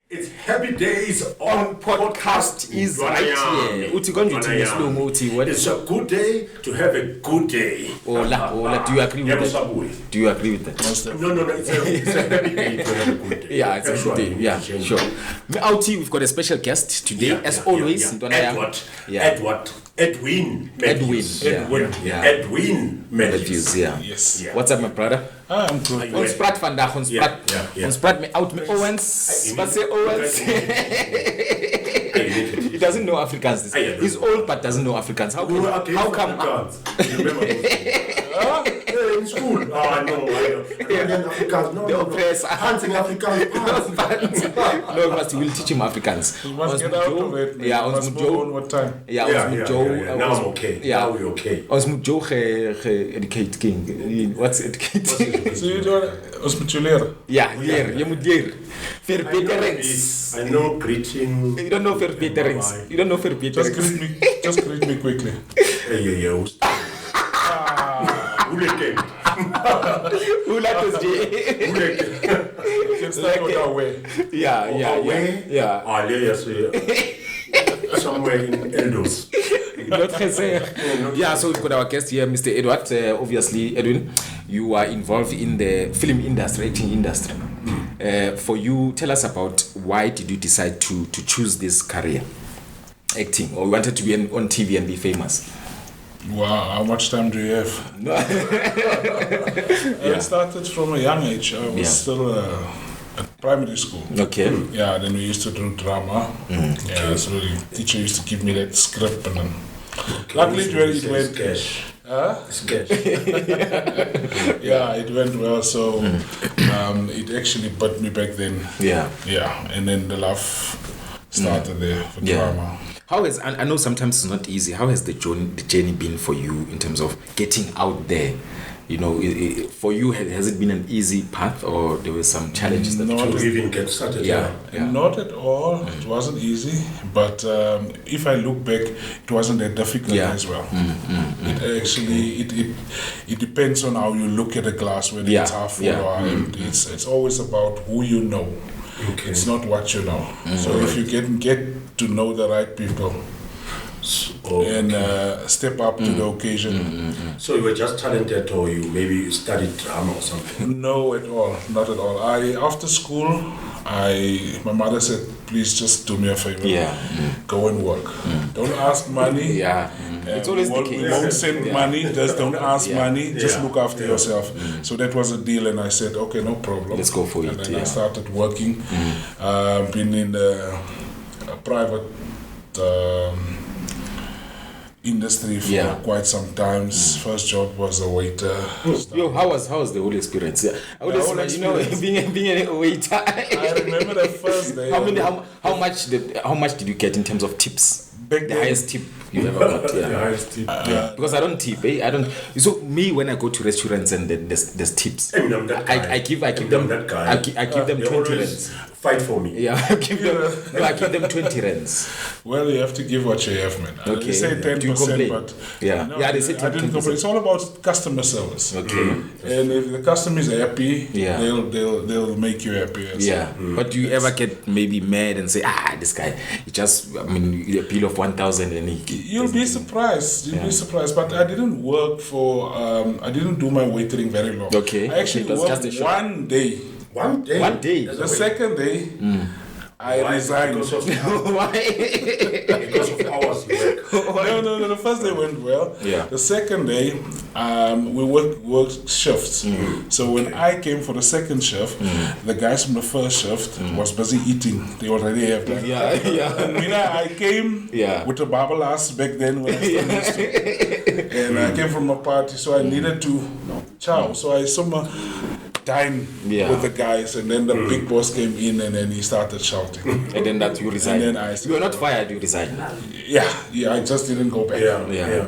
It's happy days on Podcast is right here. Uthi konje uthi ngesilungu uthi what? It's a good day to have a good day. Ola, do you agree with that? Do you agree with that? No, it's a happy day to have a good day. Yeah, it's a good day. Yeah, sure. Out here, we've got a special guest today, as always. Edwin. Mathews, yeah. Yes. Yeah. What's up, my brother? I'm good. Ons praat vandag, ons praat me out me Owens. Wat say Owens? He doesn't know Afrikaans. He's old but doesn't know Afrikaans. How come? In school? No. Afrikaans. No. The oppressor. Hunting Afrikaans. No, but he will teach him Afrikaans. You must get out of it. Man. Yeah, you must move on what time. Now I'm okay. Yeah. Now we're okay. Ons moet Joe educate king. What's educate? So you don't hospitalier? Ja, leer. Je moet leer. Verbeterings. I know greeting. You don't know verbeterings. You don't know verbeterings. Just greet me quickly. Yeah. Hoe laat is die? You can start with our way. Yeah. Somewhere in Eldos. Yeah, so we've got our guest here, Mr. Edward. Obviously, Edwin, you are involved in the film industry, acting industry. For you, tell us about why did you decide to choose this career, acting, or you wanted to be on TV and be famous? Wow, how much time do you have? I started from a young age. I was still at primary school. Okay. Yeah, then we used to do drama. Yeah, so the teacher used to give me that script and then luckily it went cash. Yeah, it went well, so it actually put me back then. Yeah, and then the love started there for drama. How has, I know sometimes it's not easy, how has the journey been for you in terms of getting out there? You know, for you, has it been an easy path, or there were some challenges that you even get started? Yeah. Not at all. It wasn't easy, but if I look back, it wasn't that difficult as well. It actually it depends on how you look at the glass, whether it's half full or empty. It's always about who you know. Okay. It's not what you know. So if you get to know the right people and step up to the occasion. So you were just talented, or you studied drama or something? No, not at all. After school, my mother said, please just do me a favor. Go and work. Don't ask money. It's always the case. We won't send money. Just don't ask money. Just look after yourself. So that was a deal, and I said, okay, no problem. Let's go for it. And then I started working. Been in the private industry for quite some time. First job was a waiter. How was the whole experience? Being a waiter. I remember the first day. How much did you get in terms of tips? The highest tip you ever got? The highest tip. Because I don't tip. I don't. So me, when I go to restaurants and there's tips, I give them 20 rands. Fight for me. Yeah, I give them 20 rands. Well, you have to give what you have, man. Okay. They say 10%, but they say 10%. I didn't complain. It's all about customer service. Okay. And if the customer is happy, they'll make you happy. But do you ever get maybe mad and say, this guy, he just, a bill of 1,000 and You'll be surprised. Be surprised. But I didn't work for. I didn't do my waitering very long. Okay. I actually worked one day. One day? The second day, I resigned. Because of Why? Because of hours you work. No. The first day went well. The second day, we worked shifts. So when I came for the second shift, the guys from the first shift was busy eating. They already have that. And when I came with the bubble ass back then when I still used to. And I came from a party, so I needed to chow. So I dine with the guys, and then the big boss came in, and then he started shouting. And then that you resigned. And then you were not fired, you resigned. Yeah, I just didn't go back.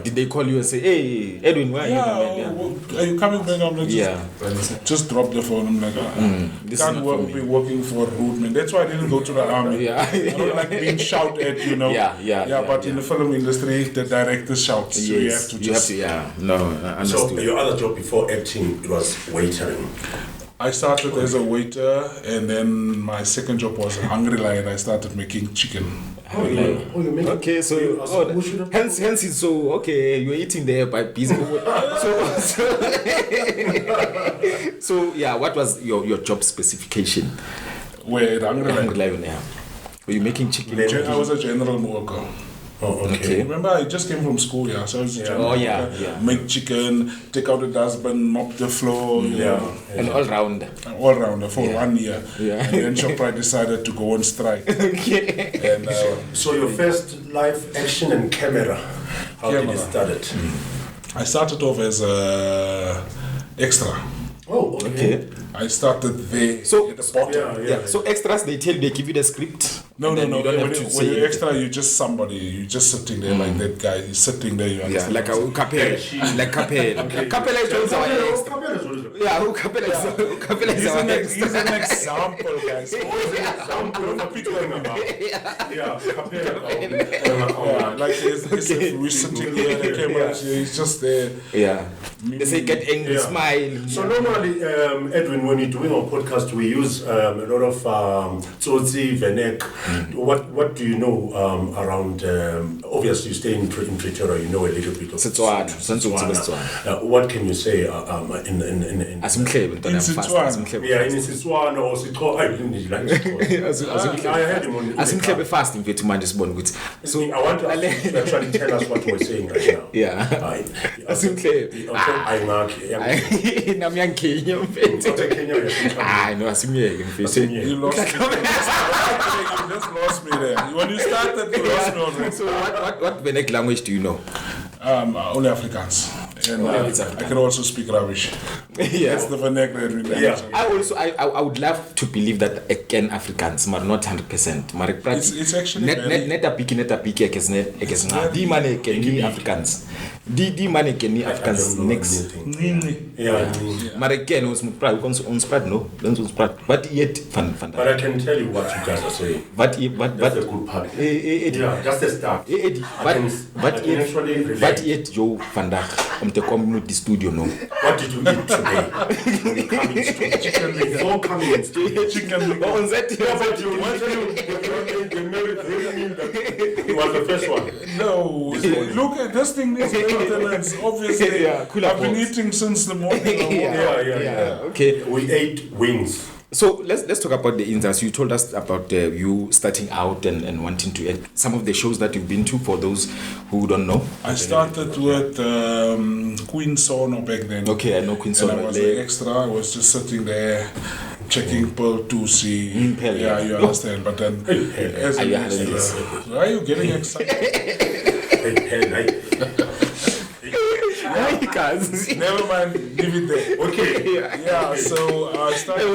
Did they call you and say, hey, Edwin, why are you coming? Are you coming back? I'm like, just drop the phone. I'm like, can't be working for a rude man. That's why I didn't go to the army. I don't like being shouted at, But in the film industry, the director shouts. So you have to No, I understood. So your other job before acting, it was waitering. I started as a waiter, and then my second job was a Hungry Lion. I started making chicken. Okay, so hence it's so okay. You're eating there by busy. So yeah, what was your job specification? Where at Hungry Lion, yeah. Were you making chicken? I was a general worker. Oh, okay. Remember, I just came from school, yeah. So I was a general yeah. make chicken, take out the dustbin, mop the floor, An all-rounder. All rounder for 1 year. Yeah. And then Shoprite decided to go on strike. Okay. And So your first live action and camera, how did it start? I started off as a extra. Oh, okay. I started there So- at the bottom. Yeah. So extras, they give you the script. No. You don't have When to you say extra, you're just somebody. You're just sitting there like that guy. He's sitting there. You Yeah, understand? like a Capella. Like Capella. Capella is also our extra. Yeah, Capella is our He's extra. an example, guys. Like if we're sitting here, the camera, he's just there. Yeah. They say get angry, smile. So normally, Edwin, when you're doing our podcast, we use a lot of Tsotsi, Venek. What do you know around? Obviously, you stay in Pretoria. You know a little bit of Setswana. What can you say in Asimhlebe, In Setswana. yeah, in Setswana or Setswana? I didn't like Setswana. I heard him on. Asimhlebe fast mfethu manje sibone ukuthi. So I want to actually tell us what we're saying right now. Yeah. Asimhlebe. Nami yangikhenya mfethu. Hayi no asimyeke mfethu. You lost me. You just lost me there. When you started, you lost me already. So what Venek language do you know? Only Afrikaans. And it's I can also speak rubbish. Yeah. That's the vernacular language. Yeah. I would love to believe that again Afrikaans, but not 100%. Maar It's actually net a piki ekes na di mane ken ni Afrikaans. Die mane ken ni Afrikaans niks. Yeah. Maar again ons moet praat ons praat no, ons praat. But yet van But I can tell you what you guys are saying. That's a good part. Yeah, just the start. But yet Joe vandag om te komen in die studio no. What did you eat today? When you come in studio? Chicken wings. Before coming in studio. Chicken wings. Oh, on that You was the first one. No, look at this thing needs maintenance. Obviously, I've been eating since the morning. Yeah. Okay. We ate wings. So let's talk about the ins. You told us about you starting out and wanting to add some of the shows that you've been to. For those who don't know, I started with Queen Sono back then. Okay, I know Queen Sono. And I was an extra. I was just sitting there checking Pearl 2C. Yeah, you understand. But then, as why are you getting excited? Never mind, leave it there. Okay. Yeah, so I started.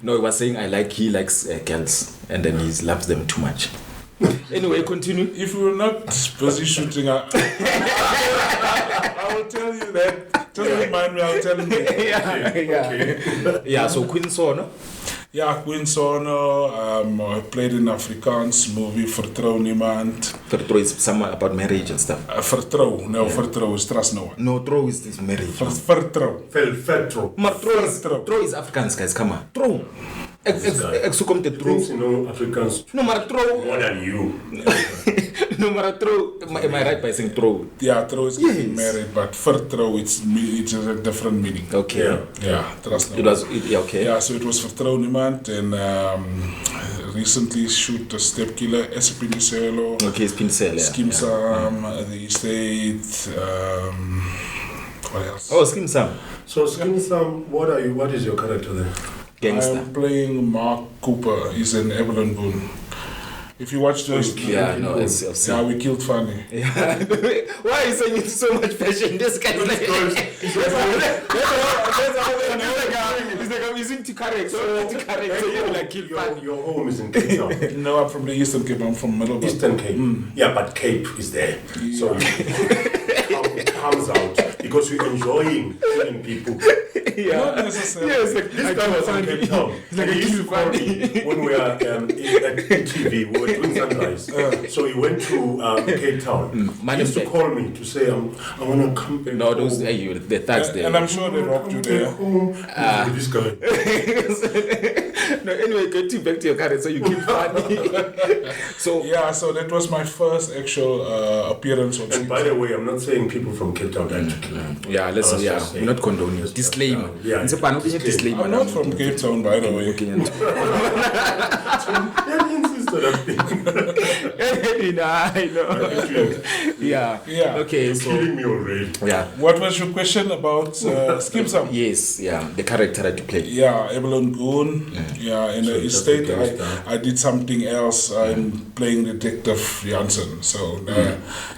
No, he was saying he likes girls, and then he loves them too much. Anyway, continue. If we were not busy shooting, I will tell you that. Just remind me, I'll tell you. Yeah, so Queen Sono. Yeah, Queen Sono. I played in Afrikaans movie Vertrouw Niemand. Vertrouw is somewhat about marriage and stuff. Vertrouw. No, Vertrouw is trust no one. No, trouw is marriage. Vertrouw. Maar trouw is Afrikaans, guys. Come on. Trouw. Ek soek te trouw. No Afrikaans. No, maar trouw. More than you. No, maar trouw. Am I right by saying trouw? Yeah, trouw is getting married, but vertrouw it's a different meaning. Okay. Yeah, trust no one. It was okay. Yeah, so it was Vertrouw Niemand, and recently shoot the Step Killer, Ep9. Okay, Pincel. Skeem, Saam, the Estate. What else? Oh, Skeem, Saam. So Skeem, Saam, what is your character there? Gangster. I'm playing Mark Cooper. He's an Evelyn Boone. If you watch those, I've seen. Yeah, we killed Fanny. Yeah. Why are you saying with so much passion? This guy is like, he's into character. So you like kill Fanny. Your home is in Cape Town. No, I'm from the Eastern Cape. I'm from Middleburg. Eastern Cape. Yeah, but Cape is there. So it comes out. because we're enjoying killing people. Not necessarily. Yeah, it's like This guy was in Cape Town. It's like And a he used to kill call me when we were at TV. We were doing Sunrise. So he went to Cape Town. He used to call me to say, I want to come back No, those home. the thugs there. And I'm sure they robbed you there. This guy. No, anyway, getting back to your current, so you keep funny. So Yeah, so that was my first actual appearance on And by the way, I'm not saying people from Cape Town died to kill him. yeah, let's I was yeah, just we're saying. not condoning. Disclaimer. Yeah. It's a pan disclaimer. I'm not from Cape Town, by the way. Yeah, he insisted on being I know. Yeah. Yeah. Okay. So killing me already. yeah. What was your question about Skeem Saam? Yes. Yeah. The character that you play. Yeah, Evelyn Goon. Yeah, in So the that's estate, the gangster. I did something else. I'm playing Detective Janssen. So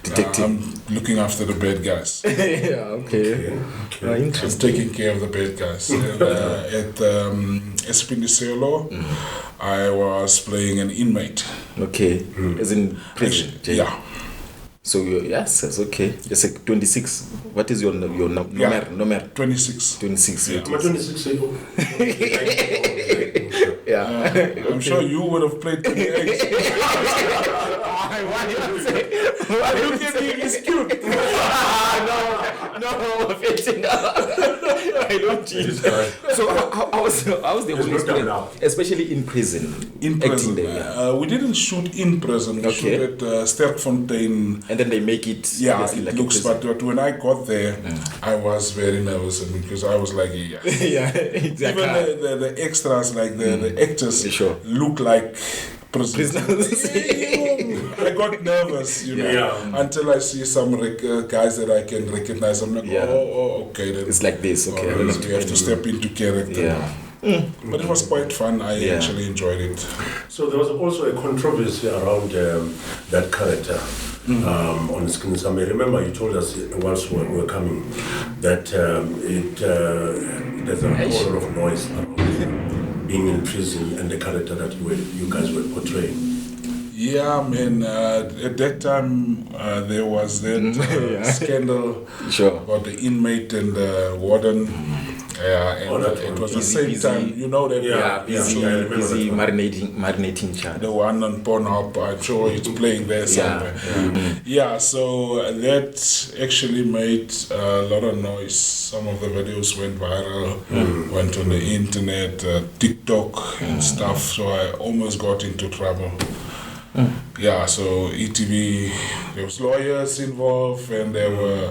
Detective. I'm looking after the bad guys. Yeah. Okay. Okay. I'm Interesting. taking care of the bad guys. And, at Espindicelo, I was playing an inmate. Okay. As in prison. jail. Yeah. So yes, that's okay. Just like 26. What is your number? Yeah. Number 26. 26. Yeah. I'm a 26 year old. Yeah. I'm sure you would have played 28. Why Look at him, he's cute. No, I don't This guy. So how was the whole There's no experience, doubt. especially in prison? In acting prison. there, yeah. We didn't shoot in prison. We Okay. shoot at Sterkfontein. And then they make it Yeah, obviously it like looks, a prison. but when I got there, I was very nervous because I was like, yeah. Yeah, Even exactly. the extras, like the actors, Sure. look like prisoners. Prisoners. I got nervous, you know, Yeah. until I see some guys that I can recognize. I'm like, Yeah. okay, then. It's like this, okay. I don't you have to step into character. Yeah. But it was quite fun. I Yeah. actually enjoyed it. So there was also a controversy around that character on Skeem Saam. I remember you told us once when we were coming that there's a whole lot of noise around being in prison and the character that you guys were portraying. Yeah, man. At that time, there was that scandal Sure. about the inmate and the warden. Yeah, and that it one. was the Busy, same busy. time. You know that. Yeah. Busy, I remember busy that marinating child. The one on Pornhub, I'm sure it's playing there somewhere. Yeah, so that actually made a lot of noise. Some of the videos went viral, went on the internet, TikTok and stuff. So I almost got into trouble. Yeah, so ETV, there was lawyers involved and there were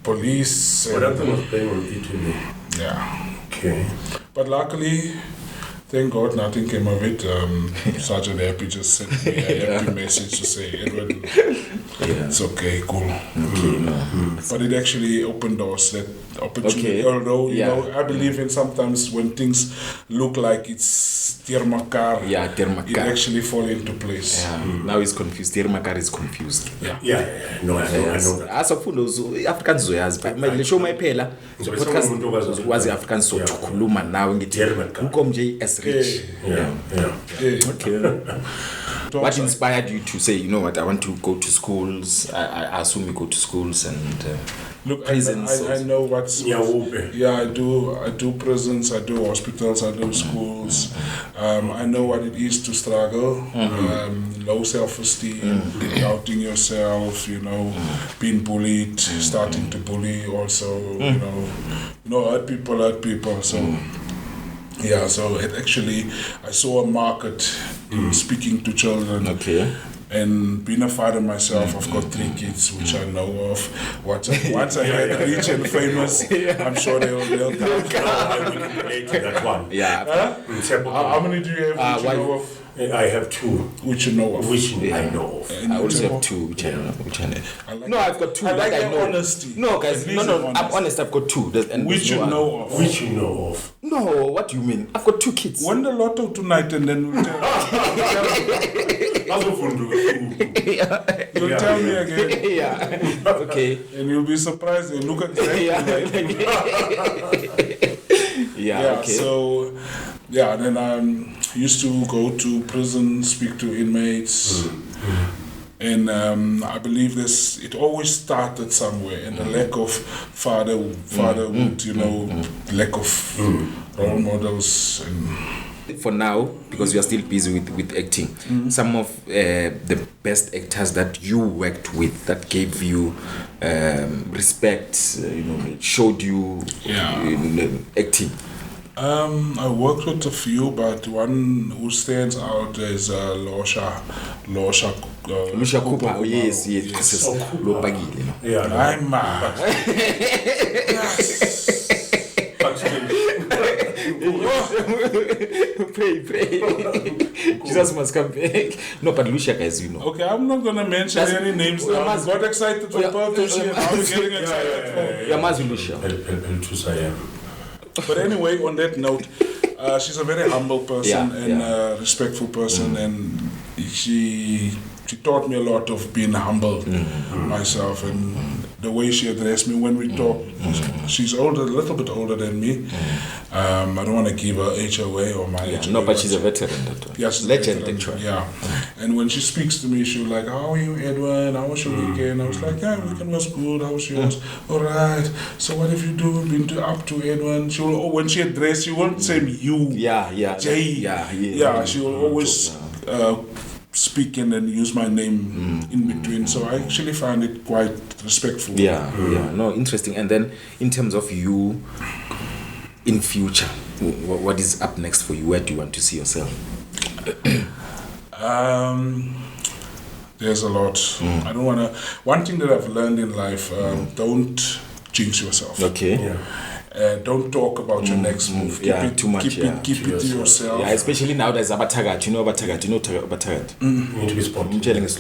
police. But that And, thing was playing on ETV. yeah. Okay. But luckily, thank God nothing came of it. Sergeant Happy just sent me a happy message to say, Edwin, it's okay, cool. But it actually opened doors, that opportunity. Okay. Although, you Yeah. know, I believe in sometimes when things look like it's Tiermakar, Yeah, it Termakar. actually fall into place. Yeah. Now he's confused. Termakar is confused. Yeah. No, I know that. asafunda Africans uzoyazi le show mayiphela So podcast umuntu okwazi- wazi Africans so ukukhuluma nawe ngithi Termakar. ukom nje as rich. Yeah. Yeah. Okay. What inspired you to say, you know what, I want to go to schools? I assume you go to schools and Look, prisons. I know what's... Yeah, open. Yeah, I do prisons, I do hospitals, I do schools. I know what it is to struggle, low self-esteem, doubting yourself, you know, being bullied, starting to bully also, you know, hurt people. So, yeah, so it actually, I saw a market in speaking to children. Okay. And being a father myself, I've got 3 kids, which I know of. Once I get rich and famous, I'm sure they'll come. I will relate to that one. Yeah. Huh? How many do you have which you know of? I have 2, Which you know of? which I know of. And I you also know have of? 2, which I know. I like No, I've got 2 I like that I your know. honesty. No, guys, At least no. you're I'm honest. honest. I've got 2. And Which you know of? Which you know of. No, what do you mean? I've got 2 kids. Win the lotto tonight and then we'll tell, you'll tell me again. Yeah. Okay. And you'll be surprised. They look exactly like you. Yeah. Okay. So, yeah, then I used to go to prison, speak to inmates. And I believe it always started somewhere, and the lack of fatherhood, lack of role models. And for now, because you are still busy with acting, some of the best actors that you worked with that gave you respect, showed you in acting. I worked with a few, but one who stands out is Lusha Cooper. Oh, yes. So cool. Yeah, I'm Pray. Jesus must come back. No, but Lusha, guys, Okay, I'm not gonna mention any names now. I got excited for Pertushi and now we're getting excited for Lusha. But anyway, on that note, she's a very humble person and a respectful person, and she taught me a lot of being humble myself, and the way she addressed me when we talk. She's a little bit older than me. I don't want to give her age away or my age. No, but she's a veteran. Yes, legend. Yeah. And when she speaks to me, she'll like, "How are you, Edwin? How was your weekend?" I was like, "Yeah, weekend was good. How was yours?" "All right. So what have you been up to, Edwin?" When she addressed, she won't say you. Jay. She will always speak and then use my name in between. So I actually find it quite respectful. No, interesting. And then in terms of you in future, what is up next for you? Where do you want to see yourself? There's a lot. I don't want to. One thing that I've learned in life: don't jinx yourself. Okay. Don't talk about your next move. Keep it to yourself. Yeah, especially now there's abathagat. You know abathagat. You need to be spontaneous.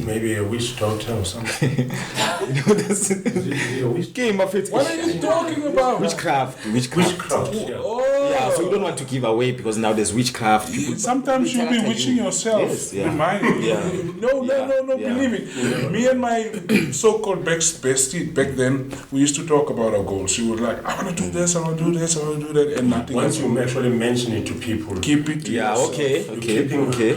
Maybe a witch doctor or something. What are you talking about? Witchcraft. Yeah. So you don't want to give away because now there's witchcraft. Sometimes you'll be witching yourself. Remind you. No. Believe it. Me and my so-called bestie back then, we used to talk about our goals. She would like, I want to do this, I want to do this, I want to do that, and nothing. Once you actually mention it to people, keep it to yourself.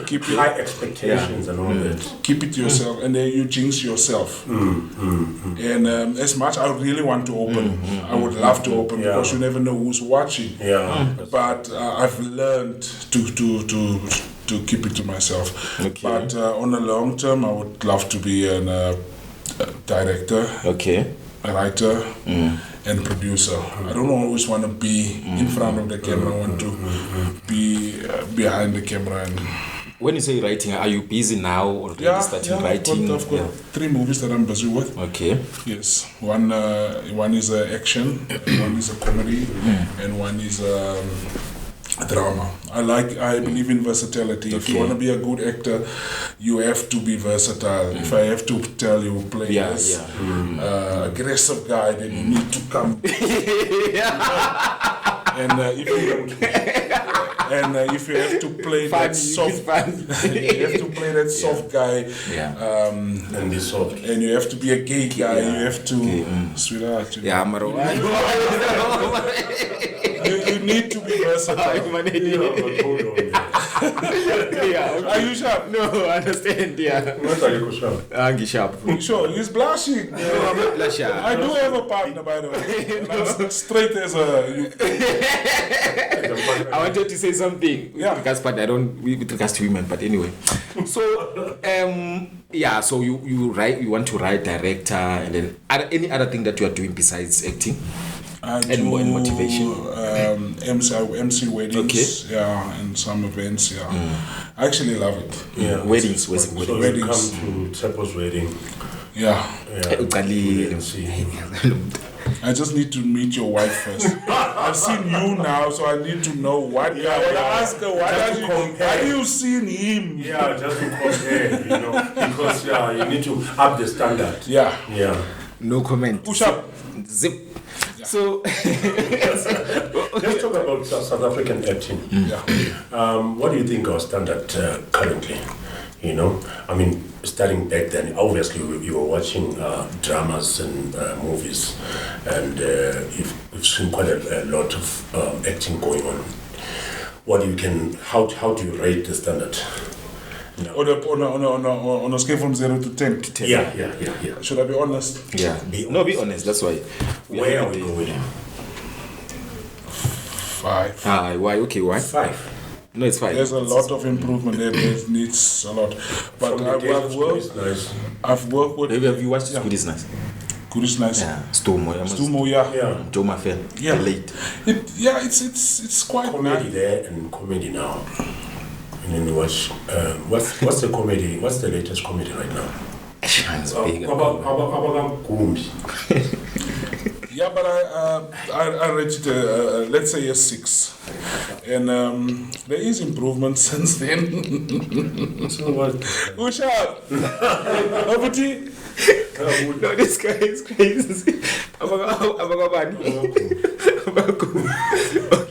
Keep high expectations and all that. Keep it to yourself, and then you jinx yourself. And as much I really want to open, I would love to open because you never know who's watching. But I've learned to keep it to myself. But on the long term, I would love to be a director, a writer, and producer. I don't always want to be in front of the camera. I want to be behind the camera. And when you say writing, are you busy now or starting writing? I've got 3 movies that I'm busy with. Okay. Yes. One is action, one is a comedy, and one is drama. I believe in versatility. If you want to be a good actor, you have to be versatile. If I have to tell you, play this aggressive guy, then you need to come. And if you have to play that soft, you have to play that soft guy, and be soft. And you have to be a gay guy. You have to, sweetheart. You need to be versatile. Are you sharp? No, I understand. What are you sharp? Sharp. Sure, he's blushing. No, I'm not blushing. I do have a partner, by the way. And I'm straight as a. I wanted to say something with regards, but I don't with regards to women. But anyway, so so you write, you want to write, director, and then any other thing that you are doing besides acting? And more in motivation. MC weddings, and some events, I actually love it. Weddings. So you come to Tsepo's wedding. I just need to meet your wife first. I've seen you now, so I need to know what guy. I will ask her, why do you seen him? Just to compare, because you need to up the standard. No comment. Push up. Zip. So let's talk about South African acting. What do you think our standard currently? I mean, starting back then, obviously you were watching dramas and movies, and you've seen quite a lot of acting going on. how do you rate the standard? No. On a scale from 0 to 10. Yeah. Should I be honest? Yeah. Be honest. That's why. Where are we going? 5. Why? Okay, why? 5. No, it's 5. There's a lot of improvement there. There needs a lot. But I've worked with. Have you watched Good Is Nice? Good Is Nice. Yeah. Stumo, yeah. Joe Mafen. Yeah. Late. It's quite comedy nice. there and comedy now. And then what's the comedy? What's the latest comedy right now? It's big. Yeah, but I rated let's say a 6, and there is improvement since then. So what? Who's up? Opportunity. No, this guy is crazy.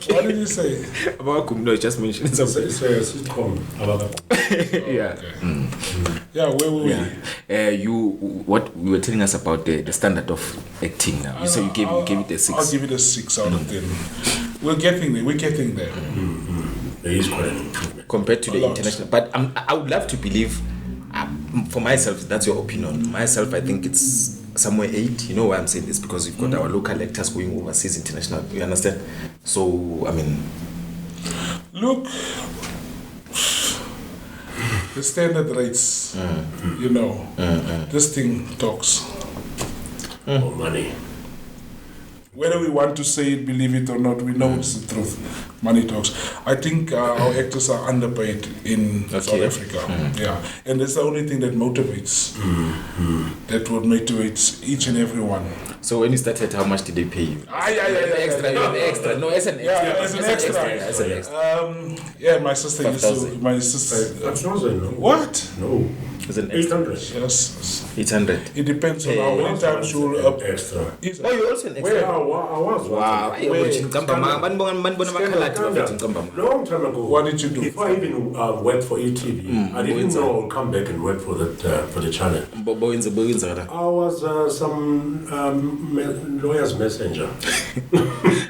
What did you say? No, just mentioned something. It's a sitcom. Yeah. Okay. Yeah, where were we? What you were telling us about the standard of acting now. You said you gave it a 6. I'll give it a 6 out of 10. We're getting there. There is quite an improvement compared to the international. But I would love to believe, for myself, that's your opinion. Myself, I think it's somewhere 8. You know why I'm saying this? Because we've got our local actors going overseas international. You understand? So, I mean, look, the standard rates, you know, this thing talks. for money. Whether we want to say it, believe it or not, we know it's the truth. Money talks. I think our actors are underpaid in South Africa. Yeah, and that's the only thing that motivates. That would motivate each and every one. so when you started, how much did they pay you? The extra. No, as an extra. as an extra. Yeah, my sister used to. 5,000. My sister. That's not no. What? No. As an extra. 800. Yes. 800. It depends on how many times you will up. Extra. Oh, you also an extra. Where I was. Wow. Long time ago. What did you do? Before I even worked for ETV, I didn't know I'll come back and work for the channel. I was some lawyer's messenger.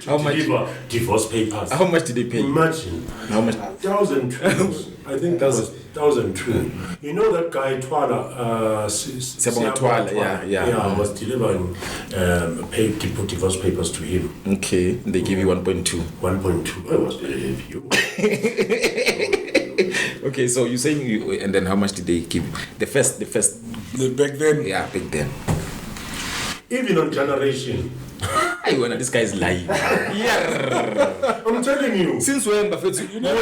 How much? Deliver divorce papers. How much did they pay? Imagine. How much? 1,002. I think that was 1,002. You know that guy Twala? Twala, yeah. I was delivering divorce papers to him. Okay, they give you 1.2. 1.2. I was believe you. Okay, so you're saying and then how much did they give? The first. Back then. Yeah, back then. Even on Generation. This guy is lying. Yeah. I'm telling you. Since when, Buffett? You remember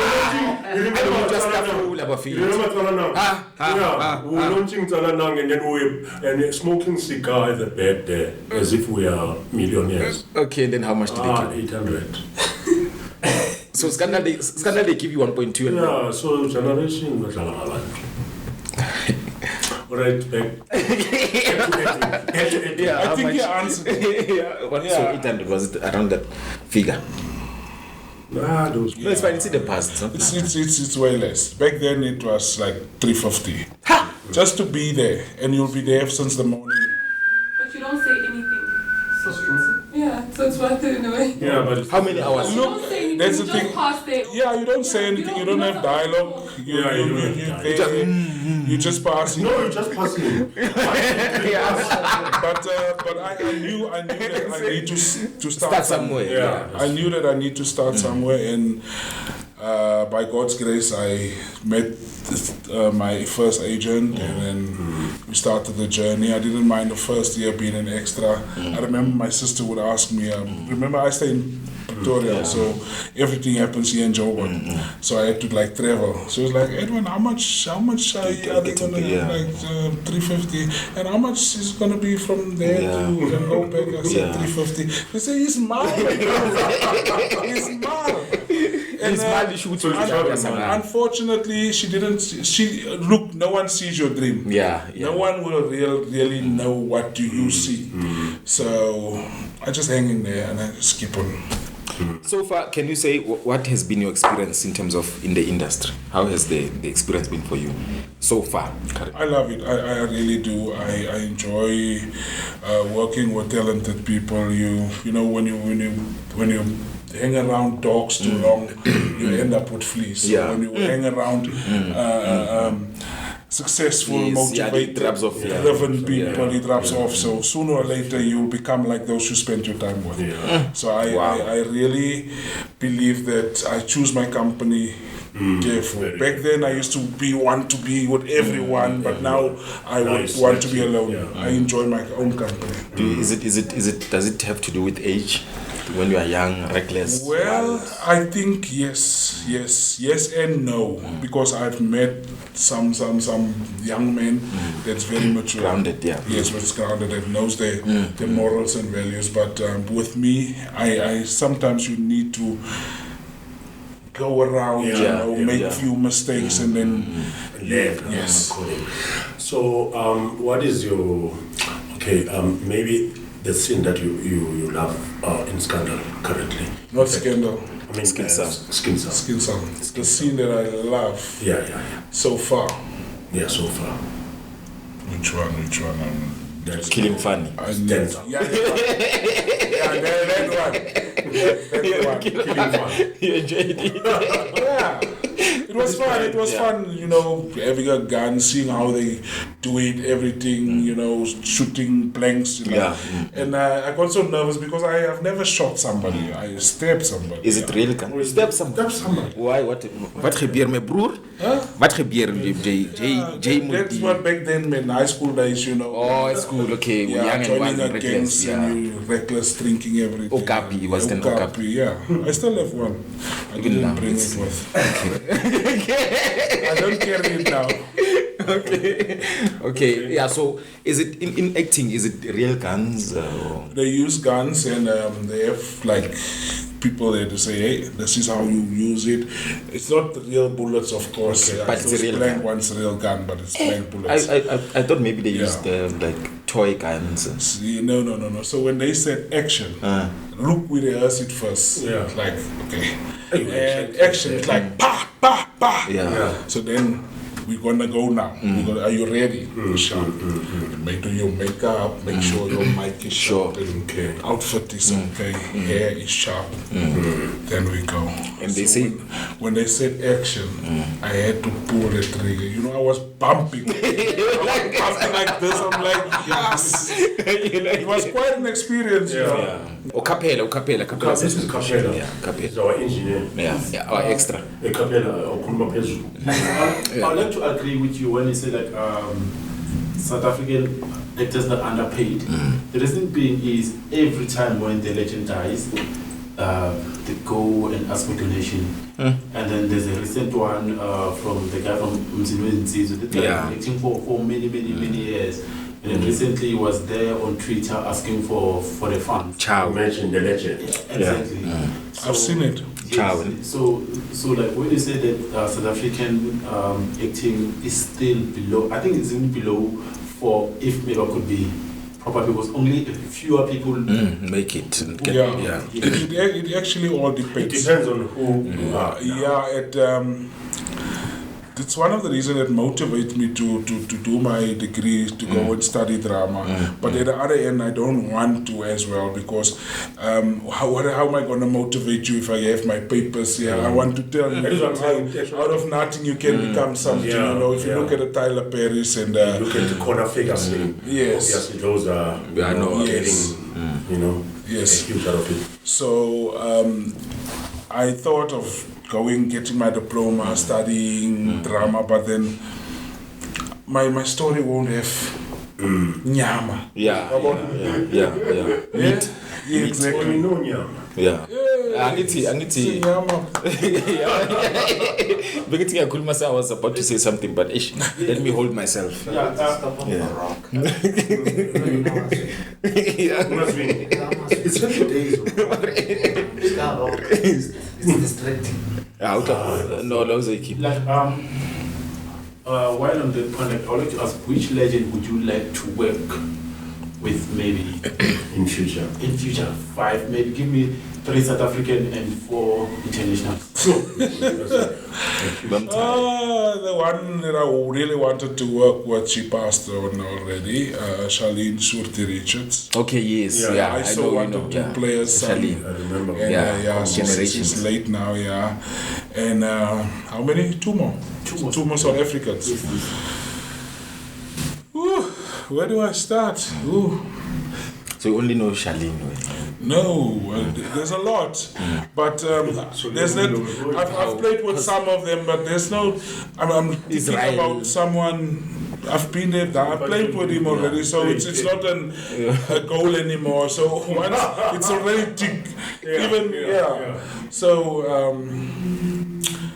we were launching Talanang and then we were smoking cigar at the bed there, as if we are millionaires. Okay, then how much did they give? 800. So Scandal, they give you 1.2. Yeah, so Generation was Alright, back. Yeah, I think you answered. So 800, was it around that figure? Those. No, it's fine. It's in the past. It's way less. Back then it was like 350. Just to be there, and you'll be there since the morning. But you don't say anything. So it's worth it in a way. Yeah, but how many hours? Look, that's the thing. Yeah, you don't say anything. You don't have dialogue. You just pass. No, you're just passing. But I knew that I need to start somewhere. Yeah. I knew that I need to start somewhere, and by God's grace, I met my first agent, and then we started the journey. I didn't mind the first year being an extra. I remember my sister would ask me, remember I stay in Pretoria, so everything happens here in Joburg. So I had to travel. So it was like, Edwin, how much are they gonna like 350? And how much is gonna be from there to and go back? I said 350. They say he's mad. He's mad. Unfortunately, she didn't. Look, no one sees your dream. Yeah. No one will really know what you see. So I just hang in there and I just keep on. So far, can you say what has been your experience in terms of in the industry? How has the experience been for you so far? I love it. I really do. I enjoy working with talented people. You know when you hang around dogs too long, you end up with fleas. So Yeah. when you hang around successful, Yes, motivated, it rubs off, yeah. driven people, Yeah. it rubs off. So sooner or later, you become like those you spend your time with. So I really believe that I choose my company careful. Back then, I used to want to be with everyone, but now I want to be alone. I enjoy my own company. Does it have to do with age? When you are young, reckless? Well, I think yes and no, because I've met some young men that's very mature, Grounded, yeah. Yes, but it's grounded and knows their morals and values. But with me, I sometimes you need to go around, make few mistakes and then learn. Yes. So, what is your maybe the scene that you love in Scandal currently? Not Scandal. I mean, Skeem Saam. Skeem Saam. Skeem Saam. It's the scene that I love. Yeah. So far. Yeah, so far. Which one? That's Killing funny. Stand Up. Yeah, that one. That one. Killing fun. You enjoyed it? Yeah. It was fun. It was fun, having a gun, seeing how they do it, everything, shooting blanks, Yeah. And I got so nervous because I have never shot somebody. I stabbed somebody. Is it real? Can stab somebody? Why? What gebeur my broer? Huh? Wat gebeur J That's what back then meant, high school days, Oh, it's cool. Okay, we're young and joining wild, a reckless. gangs Yeah. and you reckless, drinking everything. Okapi, was then Okapi. Yeah. I still have one. I Even didn't now, bring it's- it with. I don't carry it now. Okay. Yeah. So, is it in acting? Is it real guns? Or? They use guns and they have like people there to say, hey, this is how you use it. It's not the real bullets, of course. Okay, but it's a those real blank gun. one's a real gun, but it's blank bullets. I thought maybe they Yeah. used like toy guns. See, no. So when they said action, look, we rehearse it first. Yeah. Like, okay. And action, it's like, pa, pa, pa. Yeah. So then we're gonna go now. Are you ready? Sharp. Do your makeup, make sure your mic is sharp. Okay. Outfit is okay. Hair is sharp. Then we go. And they say- when they said action, I had to pull the trigger. I was bumping. I was bumping like this. I'm like, yes. It was quite an experience. Capella. This is Capella. Yeah, Capella. He's our engineer. Yeah, our extra. A Capella, okhuluma phezulu. I'd like to agree with you when you say like South African actors are underpaid. The reason being is every time when the legend dies, they go and ask for donation. And then there's a recent one from the guy from Mzinwe. The guy Yeah. acting for many years. And then recently he was there on Twitter asking for the funds. Ciao. Mention the legend. Exactly. So- I've seen it. Ciao. So like when you say that South African acting is still below, I think it's even below for if maybe it could be proper because only fewer people. Make it. And Yeah. It actually all It depends. depends on who you are. It's one of the reasons that motivates me to do my degree, to go and study drama. But at the other end, I don't want to as well because how am I going to motivate you if I have my papers here? I want to tell you, That is what I'm saying. out of nothing you can become something. If you look at the Tyler Perry's and Look at the corner figures. Yes. Obviously, those are I know. Yes. getting, Yes. a huge out of it. So I thought of getting my diploma, studying drama, but then my story won't have nyama. Yeah. Yeah, exactly. Yeah. Angithi. Nyama. Begithi ngiyakhuluma I was about to say something but let me hold myself. It's not the days. It's not wrong. It's distracting. No, keep. Like while on the point, I would like to ask which legend would you like to work with maybe In future. in future 5? Maybe give me 3 South African and 4 international. The one that I really wanted to work with, she passed on already. Charlene Surti Richards. Okay, yes, yeah, I so know, wanted to play a son. Charlene. I remember. And, Yeah, she's late now, yeah. And how many? 2 more. 2 more South Africans. Yes. Ooh, where do I start? Ooh. So you only know Charlene. No, there's a lot, but there's not. I've played with some of them, but there's no. I'm thinking Israel. about someone. I've been there. I played with him already, so it's not a goal anymore. So once it's already tick. So.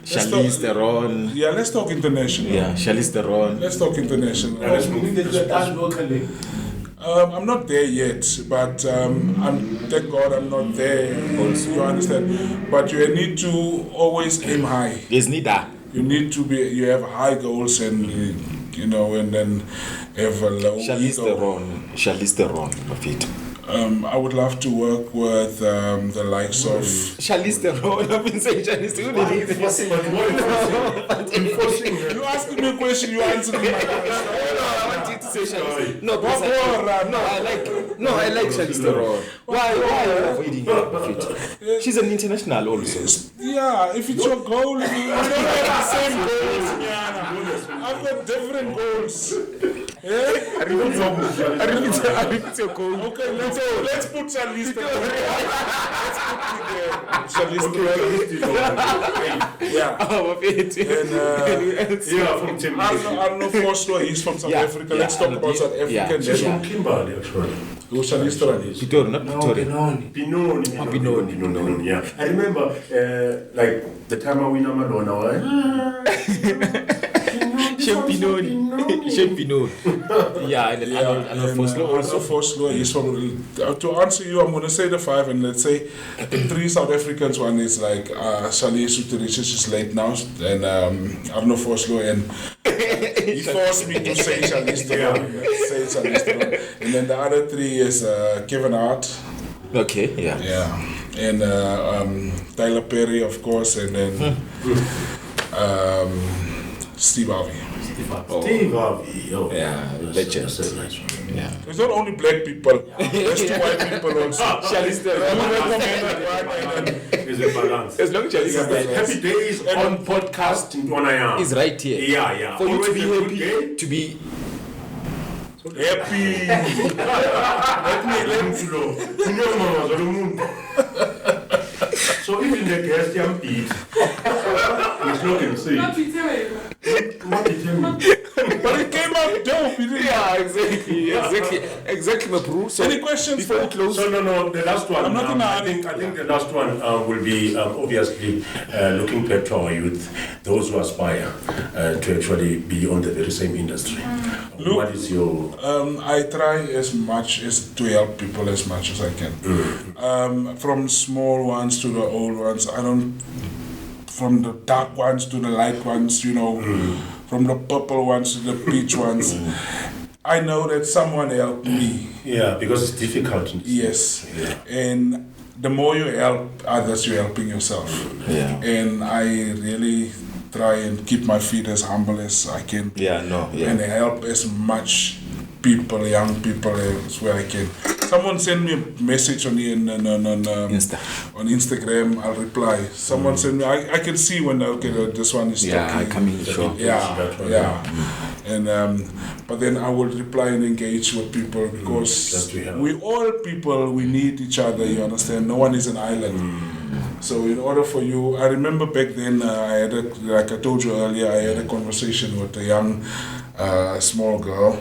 Charlize Theron. Yeah, let's talk international. Yeah, Charlize Theron. Let's talk international. I'm not there yet, but thank God I'm not there. Also, you understand? But you need to always aim high. Yes, neither. You need to be. You have high goals, and and then have a low Charlize ego. Theron of it. I would love to work with the likes of. Charlize Theron. I've been saying Charlize Theron. You asking me a question, you answering my question. No, I like Charlize Theron. Why are you avoiding her? She's an international also. Yeah, if it's your goal, we don't have the same goals, Nyana. I've got different goals. Yeah? I repeat your goal. Okay, let's put Charlize Theron. Charlize Theron. Yeah. And Arno Foslo, he's from South Africa. Let's talk about South African. She's from Kimberley, actually. Who's Charlize Theron? Pitori, not Pitori. Pinoni, yeah. I remember, like, the time I win Madonna, Champinoni. Yeah, and then Arnold Foslo also. Also Foslo, he's from. To answer you, I'm going to say the 5, and let's say the 3 South Africans. One is like Charlize Suterich, she's late now, and Arno Foslo, and he forced me to say Charlize Theron. And then the other 3 is Kevin Hart. Okay, yeah. Yeah, and Tyler Perry, of course, and then Steve Harvey. Steve Harvey, Yeah, legend. Yeah. It's not only black people, there's 2 white people also. Charlize Theron. There's a balance. As long as Charlize is there. Happy Days on podcast in Onayam. Is right here. Yeah. For you to be Always a good happy, day. to be Happy. So even the guest young beat. It's not insane. Not to tell you. What did you mean? But it came out dope, didn't it? yeah, exactly, my bro. So Any questions? before we close? So no, the last one. I'm not in a hurry. I think the last one will be obviously looking back to our youth, those who aspire to actually be on the very same industry. Look, what is your? I try as much as to help people as much as I can. From small ones to the old ones. I don't. From the dark ones to the light ones, from the purple ones to the peach ones. I know that someone helped me. Yeah, because it's difficult. Yes. Yeah. And the more you help others, you're helping yourself. Yeah. And I really try and keep my feet as humble as I can. Yeah, no, yeah. And help as much people, young people, as where I can. Someone send me a message on Instagram, I'll reply. Someone send me, I can see when this one is talking. coming sure. Yeah. And but then I will reply and engage with people because we all people, we need each other. You understand? No one is an island. So in order for you, I remember back then I had like I told you earlier, I had a conversation with a young small girl.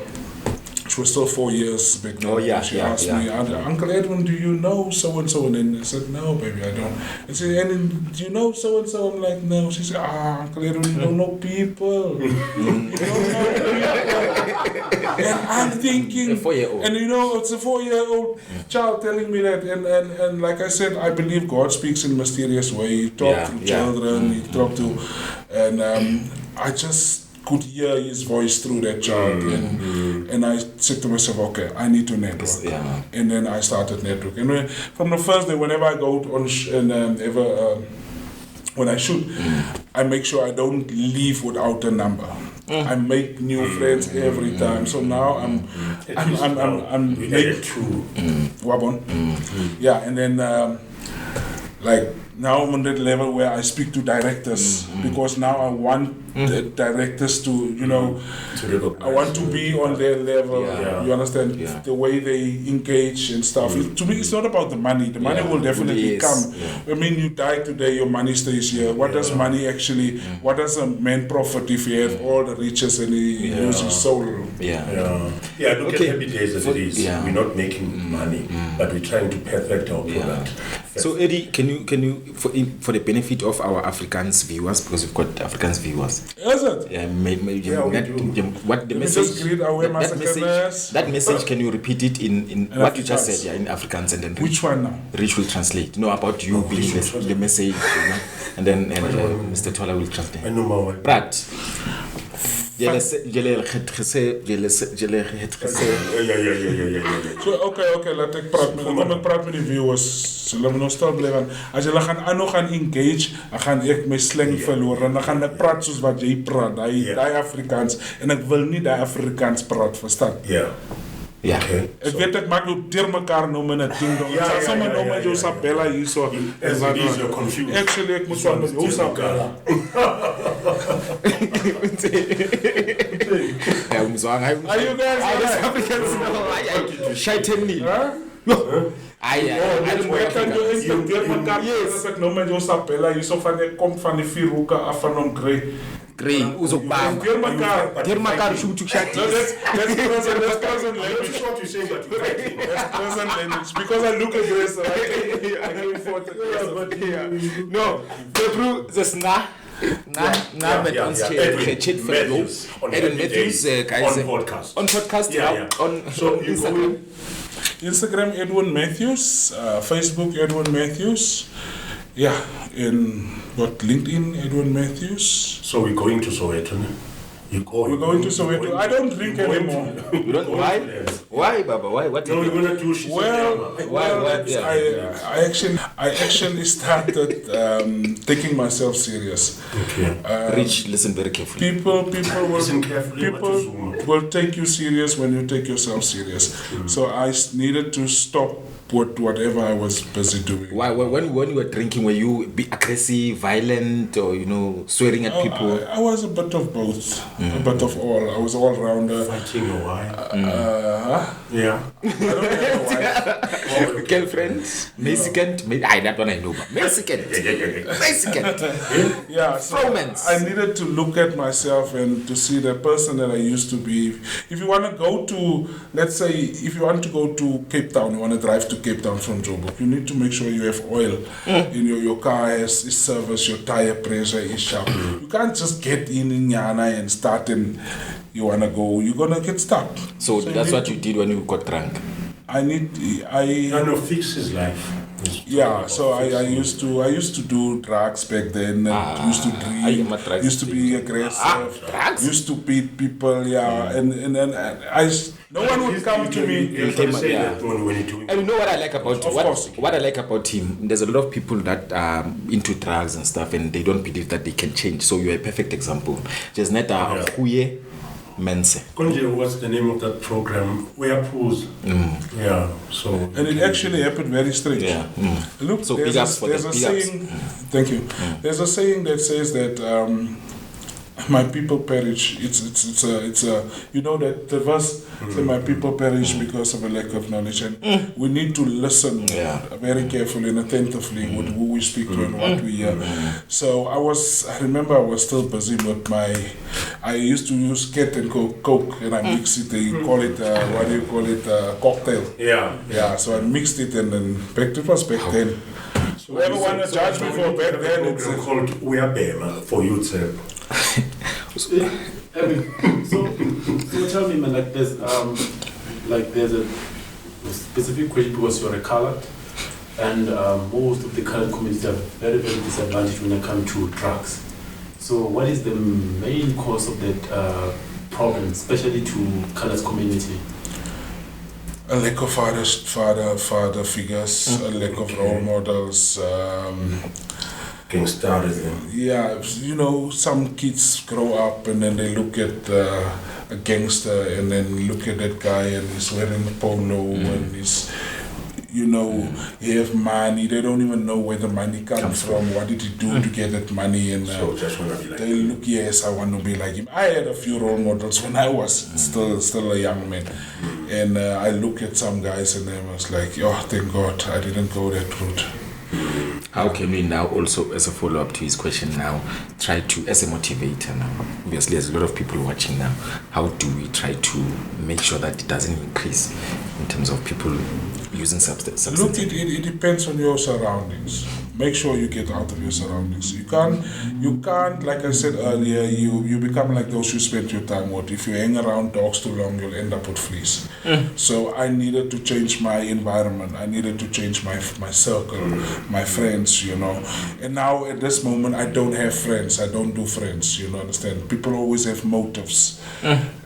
She was still 4 years back then. Oh, yeah, She asked me, Uncle Edwin, do you know so-and-so? And I said, no, baby, I don't. And she said, and do you know so-and-so? I'm like, no. She said, Uncle Edwin, you don't know people. You don't know people. And I'm thinking, A 4-year-old. and it's a 4-year-old child telling me that. And like I said, I believe God speaks in a mysterious way. He talks to children, he talks to, and I just could hear his voice through that child. And I said to myself, okay, I need to network. Yeah. And then I started networking. And from the first day, whenever I go on when I shoot, I make sure I don't leave without a number. I make new friends every time. So now I'm make true. Wabon. Yeah, and then like now I'm on that level where I speak to directors because now I want the directors to, you know, I want to be on their level. Yeah. You understand? Yeah. The way they engage and stuff. To me, it's not about the money. The money will definitely come. I mean, you die today, your money stays here. What does money actually, what does a man profit if he has all the riches and he loses his soul? Look at Happy Days as it is. We're not making money, but we're trying to perfect our product. So Eddie, can you for the benefit of our Afrikaans viewers, because we've got Afrikaans viewers. Is it? Yeah, What the message? That message, can you repeat it in what you just said? Yeah, in Afrikaans, and then which one now? Rich will translate. No, about you being the message, you know, and then Mr. Tola will translate. I know my way. But So, okay, laat ek praat met kom ek praat met die viewers. Hulle moet nog stil bly want as hulle gaan gaan engage, dan gaan ek my slang verloor en dan gaan ek praat soos wat jy praat. Daai Afrikaans en ek wil nie daai Afrikaans praat, verstaan? Ja. Okay. Ek weet ek maak nou deur mekaar nou met 'n ding dong. Sommer nou met jou Sabella hierso. You're confused. Actually ek moet van jou Sabella. Ja, umzwang. Are you guys Afrikaans? Shaitan nie. I don't weet kan jy eens deur mekaar. Yes, ek nou met jou Sabella hierso van ek kom van die vier hoeke af van hom Grey. Grey, uzokubamba. Deur makaar shoot shot. That's present language. That's what you say, but that's present language. Because I look aggressive, I give forth. No, the bro, this Edwin Mathews, guys, on podcast. So you go Instagram Edwin Mathews, Facebook Edwin Mathews. Yeah, in LinkedIn Edwin Mathews. So we're going to Soweto. We're going to Soweto. I don't drink anymore. You don't? Why, Baba? Why? What? No, we're gonna do. I actually started taking myself serious. Okay. Rich, listen very carefully. People will take you serious when you take yourself serious. So I needed to stop whatever I was busy doing. Why? When you were drinking, were you aggressive, violent, or swearing at people? I was a bit of both, a bit of all. I was all rounder. Fighting a wife. Yeah. I don't have a wife. Girlfriend, Mexican. That one I know. Mexican. Yeah. So romance. I needed to look at myself and to see the person that I used to be. If you want to go to, let's say, if you want to go to Cape Town, you want to drive to Cape Town from Joburg, you need to make sure you have oil in your car is service, your tire pressure is sharp. You can't just get in Nyana and start and you wanna go, you're gonna get stuck. So that's what you did when you got drunk. Kind of fix his life. Yeah, so I used to do drugs back then. Used to drink. Used to be aggressive. Used to beat people. Yeah, and no one would come to me. And you know what I like about what I like about him? There's a lot of people that are into drugs and stuff, and they don't believe that they can change. So you're a perfect example. Just not a Mense. What's the name of that program? We are pools. Yeah. So. And it actually happened very strange. Yeah. Look, so there's a saying. Thank you. There's a saying that says that my people perish. It's a you know that the verse say my people perish because of a lack of knowledge, and we need to listen very carefully and attentively with who we speak to and what we hear. So I remember I was still busy with I used to use Cat and Coke and I mix it. They call it cocktail. Yeah. So I mixed it and then it was back then. So whoever want to judge me for back then, it's called We Are Bema for you, sir. So tell me, man, there's a specific question because you're a colored, and most of the colored communities are very, very disadvantaged when it comes to drugs. So what is the main cause of that problem, especially to colored community? A lack of father figures, a lack of role models. Gangsterism. Yeah, you know, some kids grow up and then they look at a gangster and then look at that guy and he's wearing a polo and he's, you know, he have money. They don't even know where the money comes from. What did he do to get that money? And So just want to be like they look, yes, I want to be like him. I had a few role models when I was still a young man. And I look at some guys and I was like, oh, thank God I didn't go that route. How can we now also, as a follow-up to his question now, try to, as a motivator now, obviously there's a lot of people watching now, how do we try to make sure that it doesn't increase in terms of people using substances? Look, it depends on your surroundings. Make sure you get out of your surroundings. You can't, like I said earlier, you become like those you spend your time with. If you hang around dogs too long, you'll end up with fleas. So I needed to change my environment. I needed to change my circle, my friends, you know. And now at this moment, I don't have friends. I don't do friends, you know, understand? People always have motives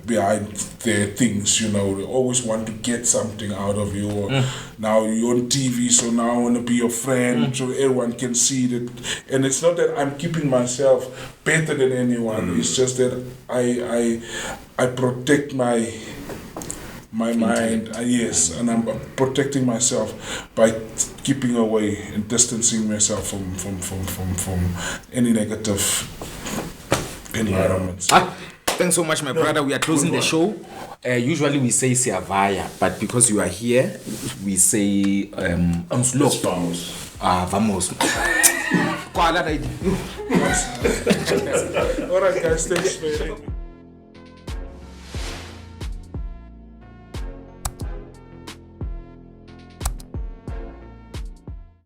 behind their things, you know. They always want to get something out of you. Or now you're on TV, so now I want to be your friend, so everyone can see that. And it's not that I'm keeping myself better than anyone. It's just that I protect my mind, yes, and I'm protecting myself by keeping away and distancing myself from any negative environments. Thanks so much, my brother. We are closing the show. Usually we say Siavaya, but because you are here, we say Vamos. Vamos. All right, guys, thanks for